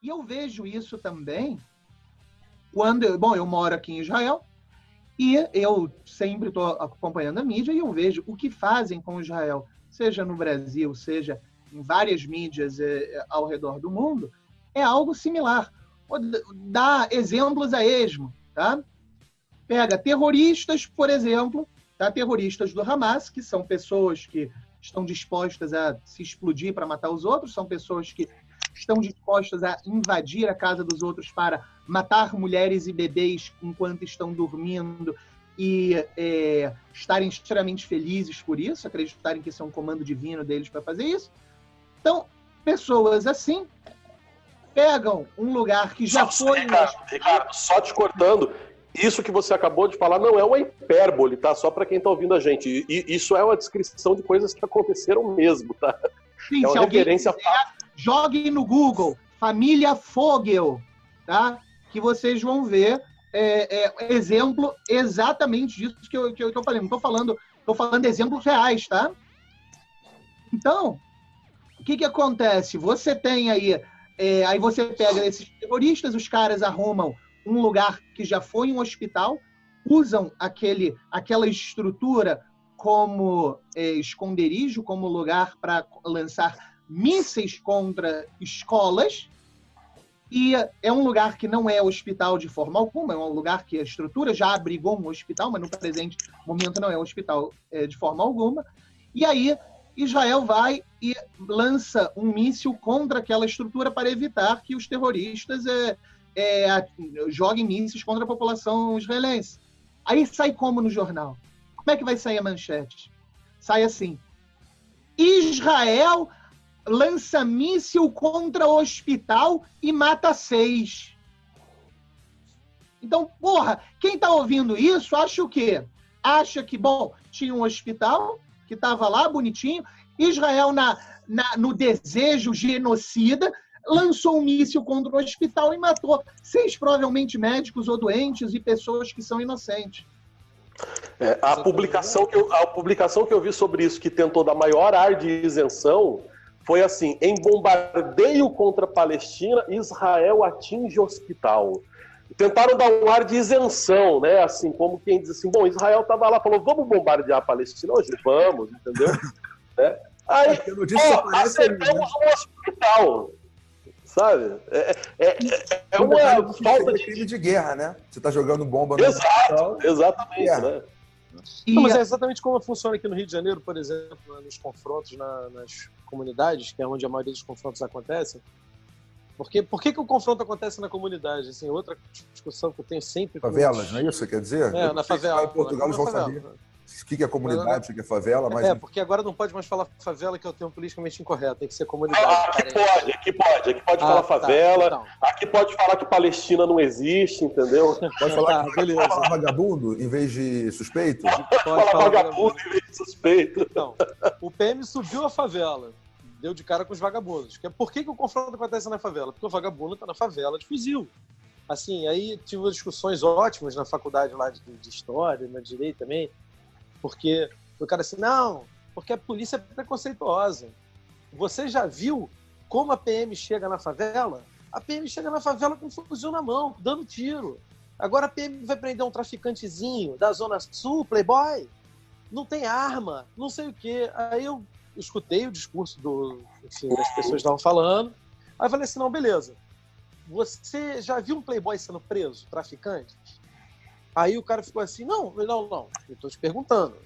E eu vejo isso também quando... eu moro aqui em Israel e eu sempre estou acompanhando a mídia e eu vejo o que fazem com Israel, seja no Brasil, seja em várias mídias ao redor do mundo, é algo similar. Vou dar exemplos a esmo, tá? Pega terroristas, por exemplo, tá? Terroristas do Hamas, que são pessoas que estão dispostas a se explodir para matar os outros, são pessoas que estão dispostas a invadir a casa dos outros para matar mulheres e bebês enquanto estão dormindo e estarem extremamente felizes por isso, acreditarem que isso é um comando divino deles para fazer isso. Então, pessoas assim pegam um lugar que já foi... Ricardo, só te cortando, isso que você acabou de falar não é uma hipérbole, tá? Só para quem está ouvindo a gente. Isso é uma descrição de coisas que aconteceram mesmo, tá? Sim, é uma referência... Jogue no Google, família Fogel, tá? Que vocês vão ver exemplo exatamente disso que eu falei. Não estou falando de exemplos reais, tá? Então, o que acontece? Você tem aí você pega esses terroristas, os caras arrumam um lugar que já foi um hospital, usam aquela estrutura como esconderijo, como lugar para lançar mísseis contra escolas, e é um lugar que não é hospital de forma alguma, é um lugar que a estrutura já abrigou um hospital, mas no presente momento não é um hospital de forma alguma. E aí Israel vai e lança um míssil contra aquela estrutura para evitar que os terroristas joguem mísseis contra a população israelense. Aí sai como no jornal? Como é que vai sair a manchete? Sai assim: Israel lança míssil contra o hospital e mata 6. Então, porra, quem está ouvindo isso acha o quê? Acha que, tinha um hospital que estava lá, bonitinho, Israel, no desejo genocida, lançou um míssil contra o hospital e matou 6, provavelmente, médicos ou doentes e pessoas que são inocentes. A publicação que eu vi sobre isso, que tentou dar maior ar de isenção, foi assim: em bombardeio contra a Palestina, Israel atinge hospital. Tentaram dar um ar de isenção, né? Assim, como quem diz assim, Israel estava lá, falou, vamos bombardear a Palestina? Hoje vamos, entendeu? Aí, acertamos um hospital, sabe? É uma falta de crime de guerra, né? Você está jogando bomba no hospital. Exatamente, né? Não, mas é exatamente como funciona aqui no Rio de Janeiro, por exemplo, nos confrontos nas comunidades, que é onde a maioria dos confrontos acontecem. Por que o confronto acontece na comunidade? Assim, outra discussão que eu tenho sempre... Favelas, não é isso que quer dizer? Na favela. Em Portugal eles vão saber o que é comunidade, o que é favela. Mas... porque agora não pode mais falar favela, que é o termo politicamente incorreto, tem que ser comunidade. Aqui pode falar favela, então. Aqui pode falar que Palestina não existe, entendeu? Pode falar vagabundo em vez de suspeito? Pode falar vagabundo em vez de suspeito. Então, o PM subiu a favela, deu de cara com os vagabundos. Por que o confronto acontece na favela? Porque o vagabundo está na favela de fuzil. Assim, aí tive discussões ótimas na faculdade lá de História, na Direito também, porque o cara assim, não, porque a polícia é preconceituosa. Você já viu como a PM chega na favela? A PM chega na favela com um fuzil na mão, dando tiro. Agora a PM vai prender um traficantezinho da Zona Sul, playboy, não tem arma, não sei o quê. Aí eu escutei o discurso das pessoas que estavam falando, aí eu falei assim, não, beleza. Você já viu um playboy sendo preso, traficante? Aí o cara ficou assim, não, eu estou te perguntando,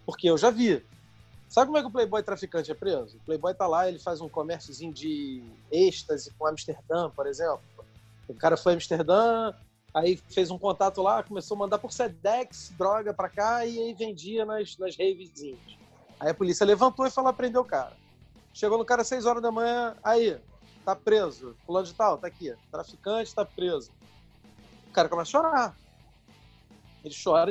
porque eu já vi. Sabe como é que o playboy traficante é preso? O playboy tá lá, ele faz um comérciozinho de êxtase com Amsterdã, por exemplo. O cara foi a Amsterdã, aí fez um contato lá, começou a mandar por Sedex droga pra cá e aí vendia nas ravezinhas. Aí a polícia levantou e falou prender o cara. Chegou no cara às 6 horas da manhã, aí, tá preso. Fulano de tal, tá aqui. Traficante, tá preso. O cara começa a chorar. Ele chora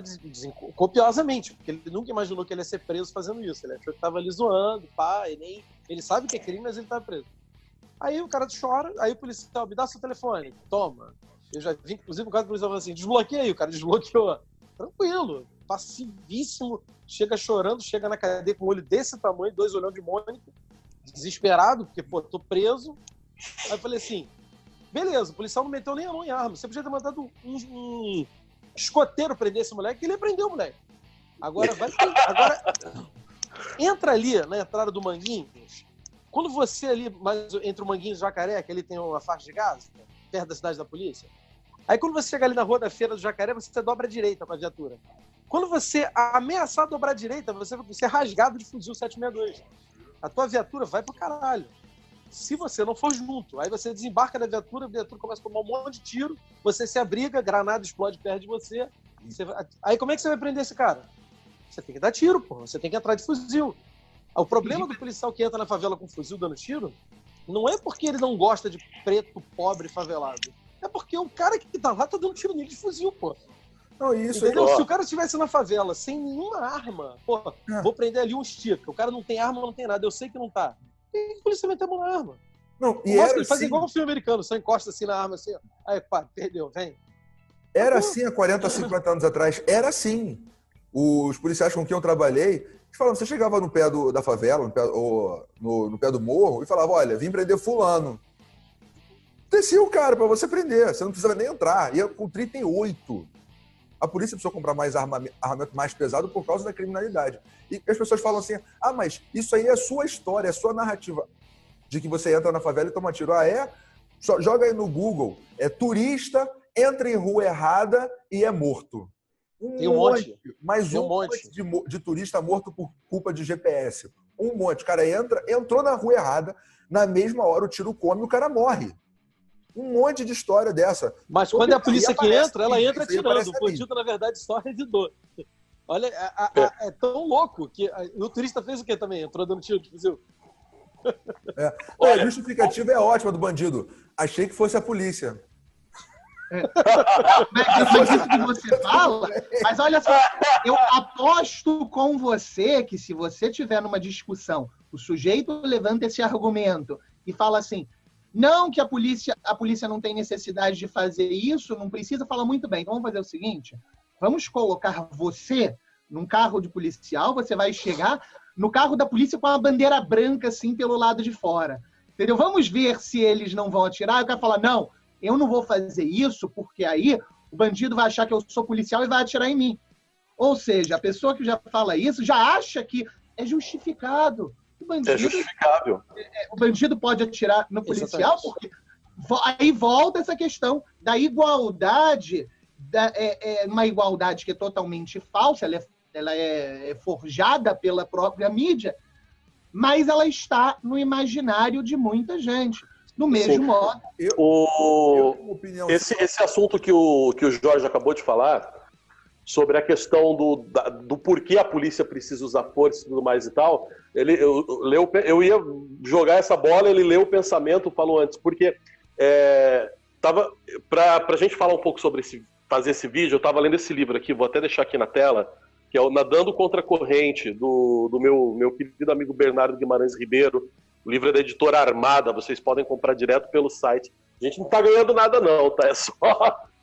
copiosamente, porque ele nunca imaginou que ele ia ser preso fazendo isso. Ele achou que tava ali zoando, pá, ele sabe que é crime, mas ele tá preso. Aí o cara chora, aí o policial, me dá seu telefone, toma. Eu já vi, inclusive, um caso do policial falou assim, desbloqueei, o cara desbloqueou. Tranquilo, passivíssimo, chega chorando, chega na cadeia com um olho desse tamanho, 2 olhando de Mônica, desesperado, porque, pô, tô preso. Aí eu falei assim, beleza, o policial não meteu nem a mão em arma, você podia ter mandado um escoteiro prender esse moleque, ele prendeu o moleque. Agora entra ali na entrada do Manguinhos. Quando você ali, entre o Manguinhos e o Jacaré, que ali tem uma faixa de gás, perto da cidade da polícia, aí quando você chega ali na rua da Feira do Jacaré, você dobra a direita com a viatura. Quando você ameaçar dobrar a direita, você vai ser rasgado de fuzil 762. A tua viatura vai pro caralho. Se você não for junto, aí você desembarca da viatura, a viatura começa a tomar um monte de tiro, você se abriga, granada explode perto de você. Aí como é que você vai prender esse cara? Você tem que dar tiro, porra. Você tem que entrar de fuzil. O problema do policial que entra na favela com fuzil dando tiro não é porque ele não gosta de preto, pobre, favelado. É porque o cara que tá lá tá dando tiro nele de fuzil, pô. Não, isso entendeu? Se o cara estivesse na favela sem nenhuma arma, pô, vou prender ali um estica. O cara não tem arma, não tem nada. Eu sei que não tá. E o polícia meteu a mão na arma. Não, e era ele faz assim, igual um filme americano, só encosta assim na arma, assim, ó. Aí, pá, perdeu, vem. Era assim há 40, 50 anos atrás. Era assim. Os policiais com quem eu trabalhei, eles falavam, você chegava no pé da favela, no pé do morro, e falava, olha, vim prender fulano. Descia o cara pra você prender, você não precisava nem entrar. Ia com 38. A polícia precisou comprar mais armamento mais pesado por causa da criminalidade. E as pessoas falam assim, mas isso aí é a sua história, é a sua narrativa. De que você entra na favela e toma tiro. Só joga aí no Google. Turista entra em rua errada e é morto. Tem um monte. Mais um monte de turista morto por culpa de GPS. Um monte. O cara entrou na rua errada, na mesma hora o tiro come e o cara morre. Um monte de história dessa. Mas quando é a polícia que entra, ela entra atirando. O bandido, na verdade, só revidou. Olha, é tão louco que o turista fez o quê também? Entrou dando tiro de fuzil. A justificativa é ótima do bandido. Achei que fosse a polícia. Mas isso que você fala, mas olha só, eu aposto com você que se você tiver numa discussão, o sujeito levanta esse argumento e fala assim, não que a polícia não tem necessidade de fazer isso, não precisa, fala muito bem. Então vamos fazer o seguinte, vamos colocar você num carro de policial, você vai chegar no carro da polícia com a bandeira branca assim pelo lado de fora. Entendeu? Vamos ver se eles não vão atirar. E o cara fala, não, eu não vou fazer isso porque aí o bandido vai achar que eu sou policial e vai atirar em mim. Ou seja, a pessoa que já fala isso já acha que é justificado. É justificável. O bandido pode atirar no policial. Exatamente. Porque aí volta essa questão da igualdade, uma igualdade que é totalmente falsa, ela é forjada pela própria mídia, mas ela está no imaginário de muita gente. Do mesmo modo. Esse assunto que o Jorge acabou de falar, sobre a questão do porquê a polícia precisa usar força e tudo mais e tal, eu ia jogar essa bola, ele leu o pensamento, falou antes, porque para a gente falar um pouco sobre fazer esse vídeo, eu estava lendo esse livro aqui, vou até deixar aqui na tela, que é o Nadando Contra a Corrente, do meu querido amigo Bernardo Guimarães Ribeiro. O livro é da editora Armada, vocês podem comprar direto pelo site. A gente não está ganhando nada não, tá? É só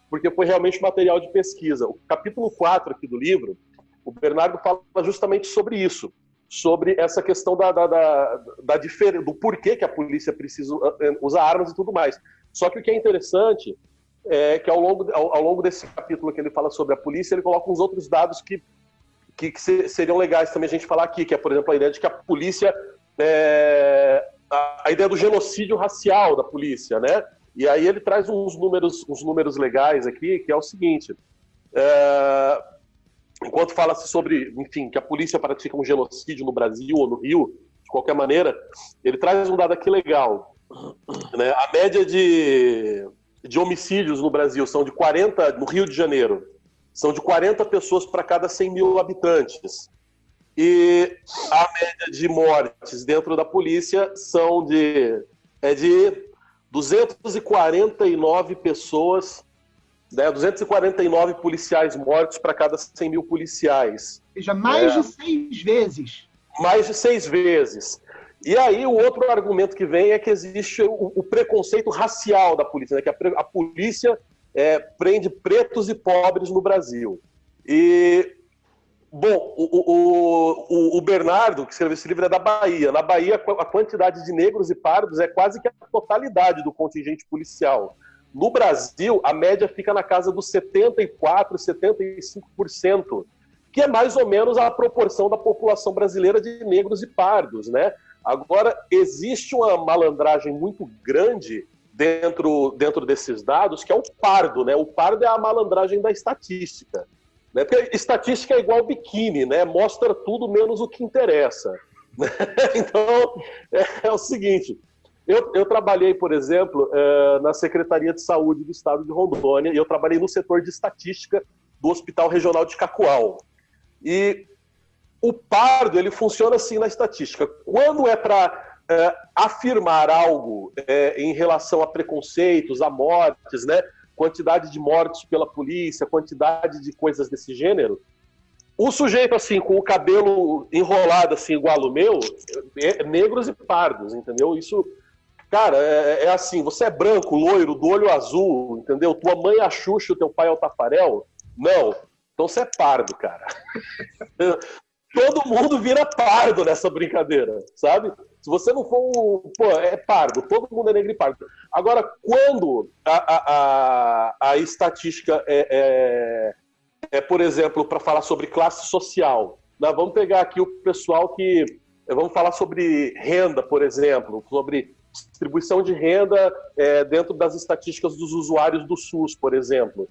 porque foi realmente material de pesquisa. O capítulo 4 aqui do livro, o Bernardo fala justamente sobre isso, sobre essa questão da diferença, do porquê que a polícia precisa usar armas e tudo mais. Só que o que é interessante é que ao longo desse capítulo que ele fala sobre a polícia, ele coloca uns outros dados que seriam legais também a gente falar aqui, que é, por exemplo, a ideia de que a polícia... a ideia do genocídio racial da polícia, né? E aí ele traz uns números legais aqui, que é o seguinte, enquanto fala-se sobre, enfim, que a polícia pratica um genocídio no Brasil ou no Rio, de qualquer maneira, ele traz um dado aqui legal, né? A média de homicídios no Brasil são de 40, no Rio de Janeiro, são de 40 pessoas para cada 100 mil habitantes. E a média de mortes dentro da polícia são de 249 pessoas, né, 249 policiais mortos para cada 100 mil policiais. Ou seja, mais de 6 vezes. Mais de 6 vezes. E aí o outro argumento que vem é que existe o preconceito racial da polícia, né, que a polícia prende pretos e pobres no Brasil. E, bom, o Bernardo, que escreveu esse livro, é da Bahia. Na Bahia, a quantidade de negros e pardos é quase que a totalidade do contingente policial. No Brasil, a média fica na casa dos 74%, 75%, que é mais ou menos a proporção da população brasileira de negros e pardos, né? Agora, existe uma malandragem muito grande dentro desses dados, que é o pardo, né? O pardo é a malandragem da estatística, né? Porque estatística é igual biquíni, né? Mostra tudo menos o que interessa. Né? Então, é o seguinte, eu trabalhei, por exemplo, na Secretaria de Saúde do Estado de Rondônia, e eu trabalhei no setor de estatística do Hospital Regional de Cacoal. E o pardo, ele funciona assim na estatística. Quando é para afirmar algo em relação a preconceitos, a mortes, né? Quantidade de mortes pela polícia, quantidade de coisas desse gênero, o sujeito, assim, com o cabelo enrolado, assim, igual o meu, negros e pardos, entendeu? Isso, cara, é assim, você é branco, loiro, do olho azul, entendeu? Tua mãe é a Xuxa, o teu pai é o Tafarel? Não. Então você é pardo, cara. Todo mundo vira pardo nessa brincadeira, sabe? Se você não for, é pardo, todo mundo é negro e pardo. Agora, quando a estatística por exemplo, para falar sobre classe social, nós vamos pegar aqui o pessoal vamos falar sobre renda, por exemplo, sobre distribuição de renda dentro das estatísticas dos usuários do SUS, por exemplo.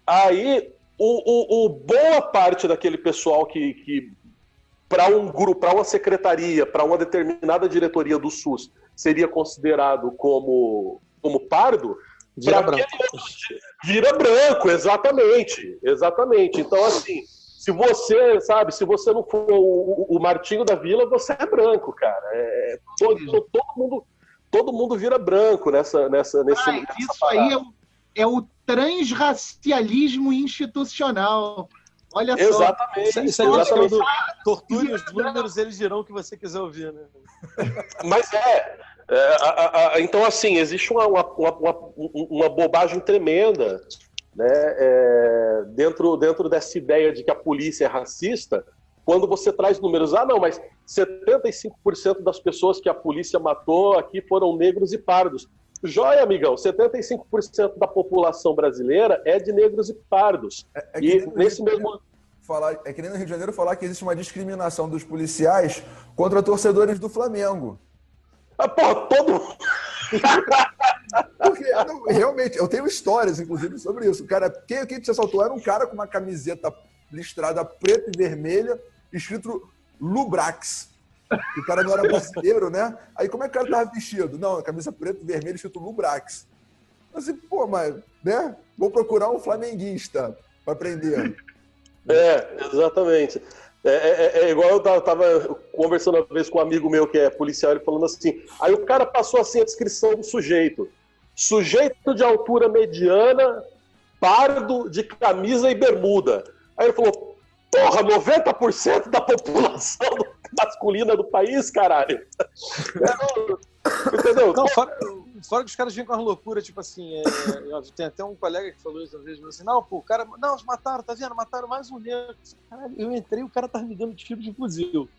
Aí, boa parte daquele pessoal que para um grupo, para uma secretaria, para uma determinada diretoria do SUS, seria considerado como pardo, vira branco, exatamente. Então, assim, se você não for o Martinho da Vila, você é branco, cara. Todo mundo vira branco nessa isso parada. Aí é o transracialismo institucional. Olha só. Exatamente. Isso é exatamente. Torture os números, eles dirão o que você quiser ouvir, né? Mas então, assim, existe uma bobagem tremenda, né, dentro dessa ideia de que a polícia é racista, quando você traz números. Não, mas 75% das pessoas que a polícia matou aqui foram negros e pardos. Joia, amigão, 75% da população brasileira é de negros e pardos. E nesse mesmo... É que nem no Rio de Janeiro falar que existe uma discriminação dos policiais contra torcedores do Flamengo. Todo... Porque, realmente, eu tenho histórias, inclusive, sobre isso. O cara, quem te assaltou era um cara com uma camiseta listrada preta e vermelha, escrito Lubrax. O cara não era brasileiro, né? Aí como é que o cara tava vestido? Não, camisa preta e vermelha, escrito Lubrax. Assim, mas, né? Vou procurar um flamenguista para prender. Exatamente. Igual eu tava conversando uma vez com um amigo meu que é policial, ele falando assim, aí o cara passou assim a descrição do sujeito. Sujeito de altura mediana, pardo, de camisa e bermuda. Aí ele falou, porra, 90% da população masculina do país, caralho. Entendeu? Não, fora que os caras vêm com as loucuras, tipo assim, tem até um colega que falou isso uma vez, assim, não, pô, o cara, não, mataram, tá vendo? Mataram mais um negro. Caralho, eu entrei, o cara tava me dando tiro de fuzil.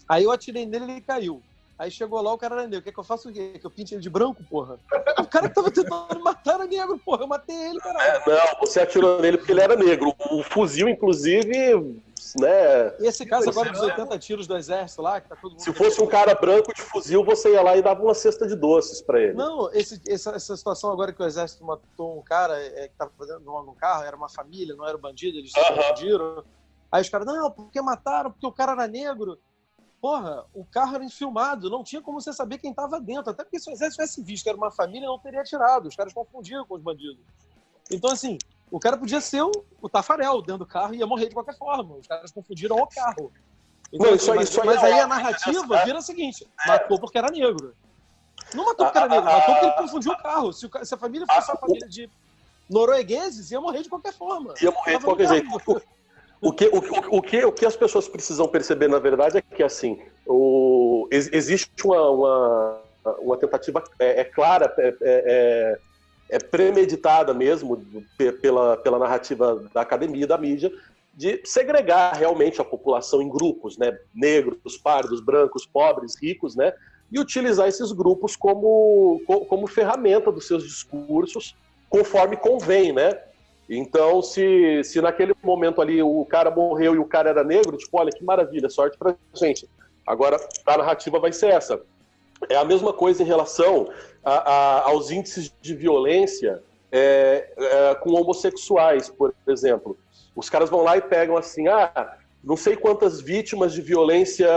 Aí eu atirei nele e ele caiu. Aí chegou lá, o cara era negro. Quer que eu faça o quê? Que eu pinte ele de branco, porra? O cara que tava tentando matar era negro, porra. Eu matei ele, caralho. Não, você atirou nele porque ele era negro. O fuzil, inclusive, né? E esse caso agora dos 80 tiros do exército lá, que tá todo mundo... Se fosse um cara branco de fuzil, você ia lá e dava uma cesta de doces pra ele. Não, essa situação agora que o exército matou um cara que tava fazendo um carro, era uma família, não era um bandido, eles se confundiram. Aí os caras, não, porque mataram, porque o cara era negro. Porra, o carro era infilmado, não tinha como você saber quem estava dentro. Até porque se o exército tivesse visto que era uma família, não teria atirado. Os caras confundiam com os bandidos. Então, assim, o cara podia ser o Tafarel dentro do carro e ia morrer de qualquer forma. Os caras confundiram o carro. Então, Não, assim, isso mas aí aí a narrativa vira o seguinte, matou porque era negro. Não matou porque era negro, matou porque ele confundiu o carro. Se a família fosse uma família de noruegueses, ia morrer de qualquer forma. Ia morrer de qualquer jeito. O que as pessoas precisam perceber, na verdade, é que assim, existe uma tentativa clara, premeditada mesmo pela narrativa da academia e da mídia de segregar realmente a população em grupos, né? Negros, pardos, brancos, pobres, ricos, né? E utilizar esses grupos como ferramenta dos seus discursos conforme convém, né? Então, se naquele momento ali o cara morreu e o cara era negro, tipo, olha que maravilha, sorte pra gente. Agora, a narrativa vai ser essa. É a mesma coisa em relação aos índices de violência com homossexuais, por exemplo. Os caras vão lá e pegam assim, não sei quantas vítimas de violência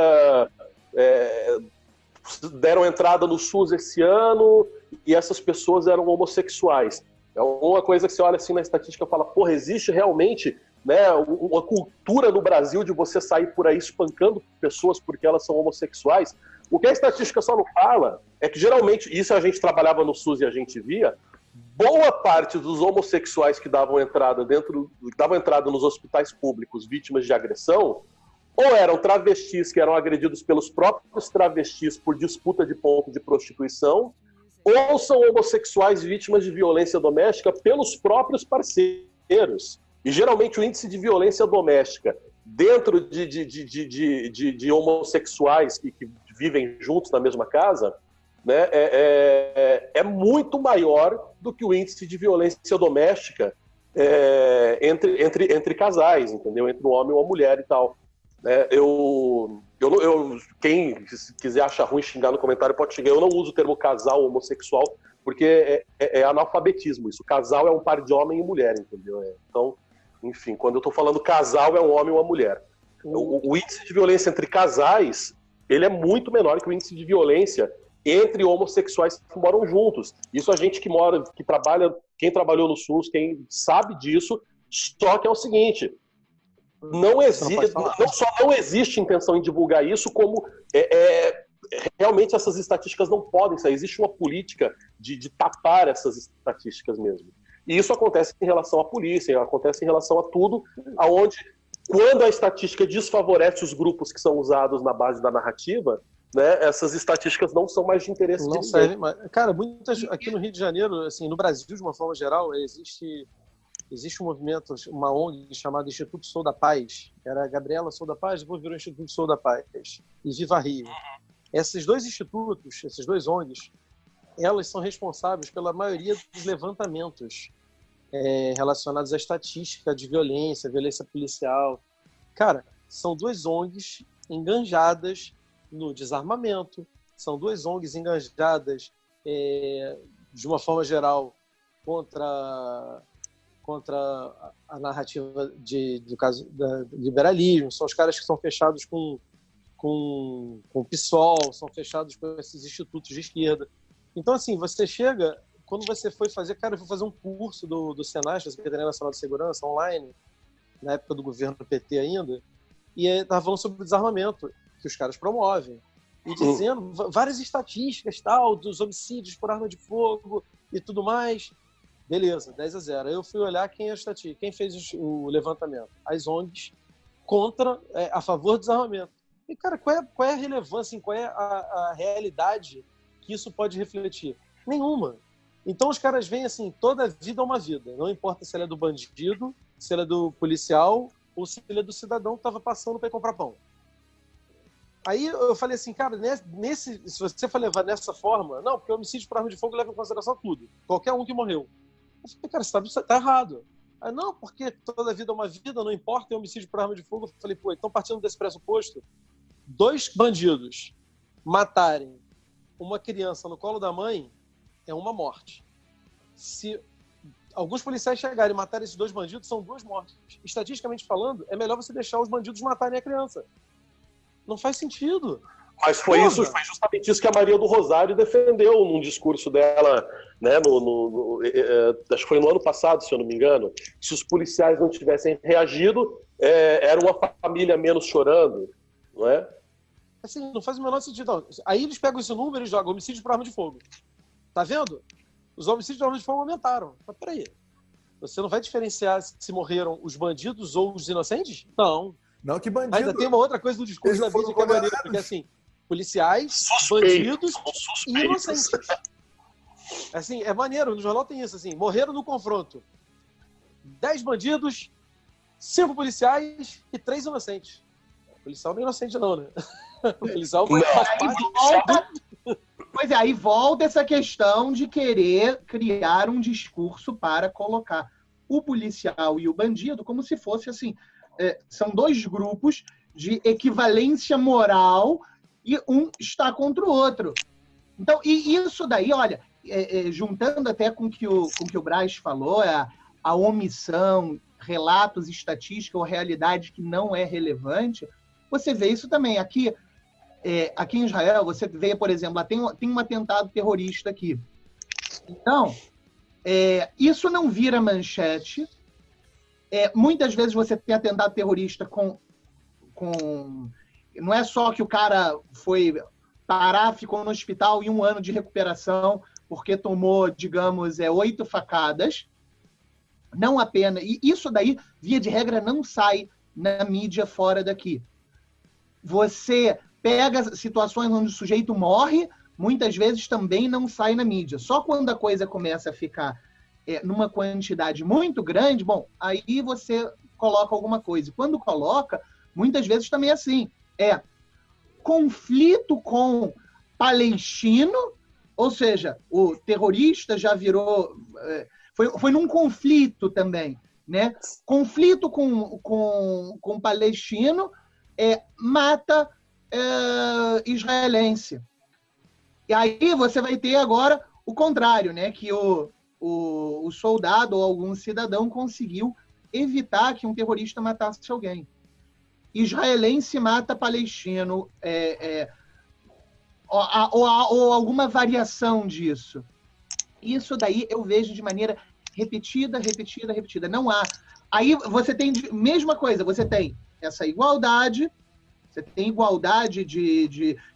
deram entrada no SUS esse ano e essas pessoas eram homossexuais. É uma coisa que você olha assim na estatística e fala, porra, existe realmente, né, uma cultura no Brasil de você sair por aí espancando pessoas porque elas são homossexuais. O que a estatística só não fala é que geralmente, isso a gente trabalhava no SUS e a gente via, boa parte dos homossexuais que davam entrada nos hospitais públicos vítimas de agressão, ou eram travestis que eram agredidos pelos próprios travestis por disputa de ponto de prostituição, ou são homossexuais vítimas de violência doméstica pelos próprios parceiros. E geralmente o índice de violência doméstica dentro de homossexuais que vivem juntos na mesma casa, né, é muito maior do que o índice de violência doméstica entre casais, entendeu? Entre um homem e uma mulher e tal. Quem quiser achar ruim xingar no comentário pode xingar. Eu não uso o termo casal homossexual porque é analfabetismo isso. Casal é um par de homem e mulher, entendeu? Então, enfim, quando eu estou falando casal é um homem e uma mulher. O índice de violência entre casais ele é muito menor que o índice de violência entre homossexuais que moram juntos. Isso a gente que trabalha, quem trabalhou no SUS, quem sabe disso, só que é o seguinte... Não só não existe intenção em divulgar isso, como realmente essas estatísticas não podem sair. Existe uma política de tapar essas estatísticas mesmo. E isso acontece em relação à polícia, acontece em relação a tudo, aonde, quando a estatística desfavorece os grupos que são usados na base da narrativa, né, essas estatísticas não são mais de interesse de ninguém. Cara, aqui no Rio de Janeiro, assim, no Brasil, de uma forma geral, existe um movimento, uma ONG chamada Instituto Sou da Paz. Era a Gabriela Sou da Paz, depois virou Instituto Sou da Paz. E Viva Rio. Esses dois institutos, esses dois ONGs, elas são responsáveis pela maioria dos levantamentos relacionados à estatística de violência policial. Cara, são duas ONGs enganjadas no desarmamento, são duas ONGs enganjadas, de uma forma geral, contra a narrativa do caso do liberalismo. São os caras que são fechados com o PSOL, são fechados com esses institutos de esquerda. Então, assim, você chega... Quando você foi fazer... Cara, eu fui fazer um curso do Senai, da Secretaria Nacional de Segurança, online, na época do governo PT ainda, e estava falando sobre o desarmamento que os caras promovem. E dizendo várias estatísticas, tal, dos homicídios por arma de fogo e tudo mais... Beleza, 10-0. Eu fui olhar quem fez o levantamento. As ONGs a favor do desarmamento. E, cara, qual é a relevância, qual é a realidade que isso pode refletir? Nenhuma. Então os caras veem assim, toda vida é uma vida. Não importa se ela é do bandido, se ela é do policial ou se ela é do cidadão que estava passando para ir comprar pão. Aí eu falei assim, cara, se você for levar nessa forma, não, porque o homicídio por arma de fogo leva em consideração tudo. Qualquer um que morreu. Eu falei, cara, você tá errado. Aí, não, porque toda vida é uma vida, não importa, é homicídio por arma de fogo. Eu falei, então partindo desse pressuposto, 2 bandidos matarem uma criança no colo da mãe é uma morte. Se alguns policiais chegarem e matarem esses 2 bandidos, são 2 mortes. Estatisticamente falando, é melhor você deixar os bandidos matarem a criança. Não faz sentido. Mas foi justamente isso que a Maria do Rosário defendeu num discurso dela, né, acho que foi no ano passado, se eu não me engano. Se os policiais não tivessem reagido, era uma família menos chorando, não é? Assim, não faz o menor sentido. Não. Aí eles pegam esse número e jogam homicídio por arma de fogo. Tá vendo? Os homicídios por arma de fogo aumentaram. Mas peraí, você não vai diferenciar se morreram os bandidos ou os inocentes? Não. Não, que bandido. Ainda tem uma outra coisa do discurso da mídia que é maneiro, porque assim, policiais, bandidos e inocentes. Assim, é maneiro, no jornal tem isso, assim, morreram no confronto 10 bandidos, 5 policiais e 3 inocentes. O policial não é inocente não, né? O policial faz parte Pois é, aí volta essa questão de querer criar um discurso para colocar o policial e o bandido como se fosse assim, são 2 grupos de equivalência moral e um está contra o outro. Então, e isso daí, olha, juntando até com que o Braz falou, a omissão, relatos, estatística ou realidade que não é relevante, você vê isso também. Aqui em Israel, você vê, por exemplo, tem um atentado terrorista aqui. Então, isso não vira manchete. Muitas vezes você tem atentado terrorista com... Não é só que o cara foi parar, ficou no hospital e 1 ano de recuperação porque tomou, digamos, 8 facadas. Não apenas... E isso daí, via de regra, não sai na mídia fora daqui. Você pega situações onde o sujeito morre, muitas vezes também não sai na mídia. Só quando a coisa começa a ficar numa quantidade muito grande, bom, aí você coloca alguma coisa. E quando coloca, muitas vezes também é assim, conflito com palestino, ou seja, o terrorista já virou... Foi num conflito também, né? Conflito com palestino mata israelense. E aí você vai ter agora o contrário, né? Que o soldado ou algum cidadão conseguiu evitar que um terrorista matasse alguém. Israelense mata palestino, ou alguma variação disso. Isso daí eu vejo de maneira repetida. Não há. Aí você tem, mesma coisa, você tem essa igualdade,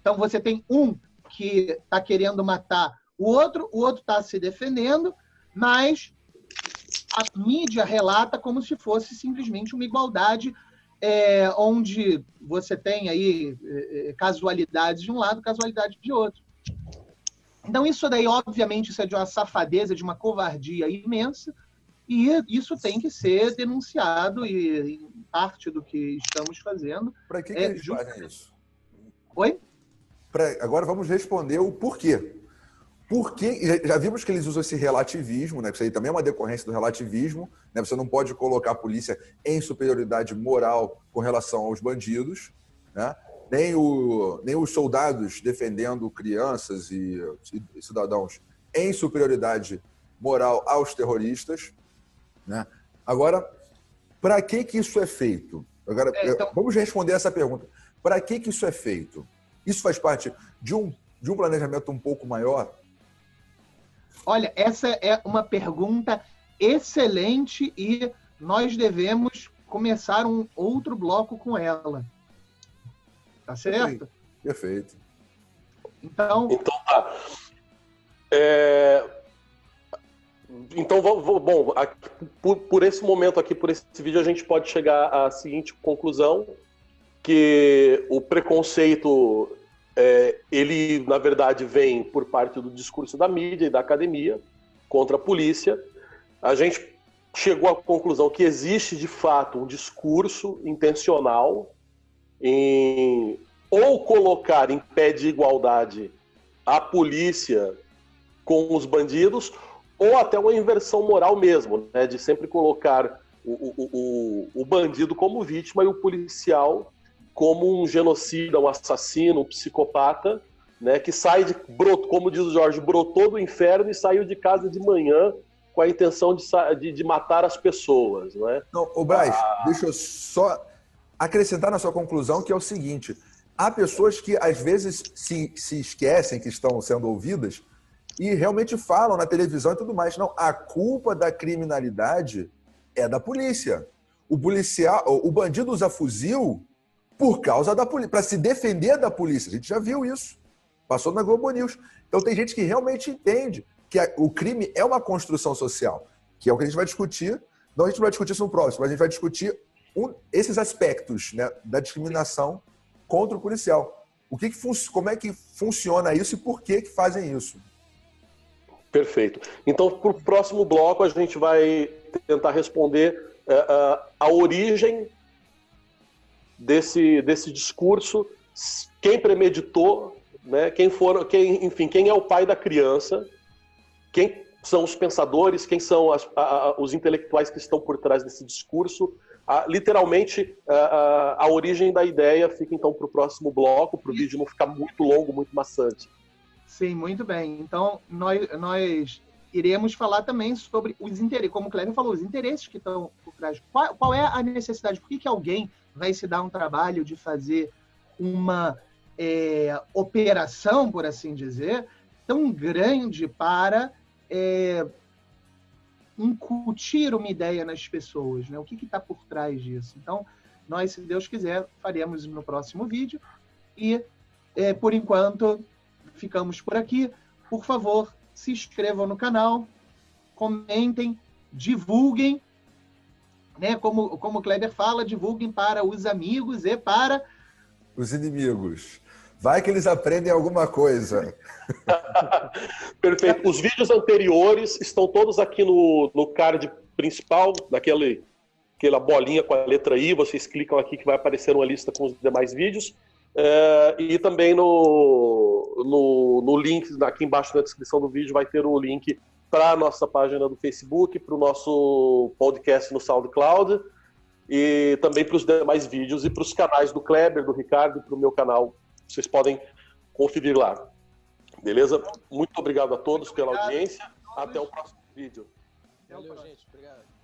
Então você tem um que está querendo matar o outro está se defendendo, mas a mídia relata como se fosse simplesmente uma igualdade onde você tem aí casualidades de um lado, casualidade de outro. Então isso daí, obviamente, isso é de uma safadeza, de uma covardia imensa, e isso tem que ser denunciado, e parte do que estamos fazendo... Para que eles fazem isso? Oi? Agora vamos responder o porquê. Porque já vimos que eles usam esse relativismo, né? Isso aí também é uma decorrência do relativismo, né? Você não pode colocar a polícia em superioridade moral com relação aos bandidos, né? Nem os soldados defendendo crianças e cidadãos em superioridade moral aos terroristas, né? Agora, para que isso é feito? Agora, vamos responder essa pergunta. Para que isso é feito? Isso faz parte de um planejamento um pouco maior? Olha, essa é uma pergunta excelente e nós devemos começar um outro bloco com ela. Tá certo? Perfeito. Então tá. Então, bom, aqui, por esse momento aqui, por esse vídeo, a gente pode chegar à seguinte conclusão, que o preconceito, ele, na verdade, vem por parte do discurso da mídia e da academia contra a polícia. A gente chegou à conclusão que existe, de fato, um discurso intencional em ou colocar em pé de igualdade a polícia com os bandidos, ou até uma inversão moral mesmo, né, de sempre colocar o bandido como vítima e o policial como um genocida, um assassino, um psicopata, né, que sai como diz o Jorge, brotou do inferno e saiu de casa de manhã com a intenção de matar as pessoas, não é? Não, ô Braz, deixa eu só acrescentar na sua conclusão, que é o seguinte: há pessoas que às vezes se esquecem que estão sendo ouvidas e realmente falam na televisão e tudo mais. Não, a culpa da criminalidade é da polícia. O policial, o bandido usa fuzil por causa da polícia, para se defender da polícia. A gente já viu isso. Passou na Globo News. Então tem gente que realmente entende que o crime é uma construção social, que é o que a gente vai discutir. Não a gente vai discutir isso no próximo, mas a gente vai discutir esses aspectos, né, da discriminação contra o policial. Como é que funciona isso e por que fazem isso? Perfeito. Então, para o próximo bloco, a gente vai tentar responder a origem desse discurso, quem premeditou, né, quem é o pai da criança, quem são os pensadores, quem são os intelectuais que estão por trás desse discurso. Literalmente, a origem da ideia fica, então, para o próximo bloco, para o vídeo não ficar muito longo, muito maçante. Sim, muito bem. Então, nós iremos falar também sobre os interesses, como o Cléber falou, os interesses que estão por trás. Qual é a necessidade? Por que alguém vai se dar um trabalho de fazer uma operação, por assim dizer, tão grande para incutir uma ideia nas pessoas, né? O que está por trás disso? Então, nós, se Deus quiser, faremos no próximo vídeo. E, por enquanto, ficamos por aqui. Por favor, se inscrevam no canal, comentem, divulguem, né? Como o Kleber fala, divulguem para os amigos e para os inimigos. Vai que eles aprendem alguma coisa. Perfeito. Os vídeos anteriores estão todos aqui no card principal, aquela bolinha com a letra I. Vocês clicam aqui que vai aparecer uma lista com os demais vídeos. E também no link, aqui embaixo na descrição do vídeo, vai ter o link para a nossa página do Facebook, para o nosso podcast no SoundCloud, e também para os demais vídeos e para os canais do Kleber, do Ricardo e para o meu canal. Vocês podem conferir lá. Beleza? Muito obrigado a todos pela audiência. Até o próximo vídeo. Valeu, gente. Obrigado.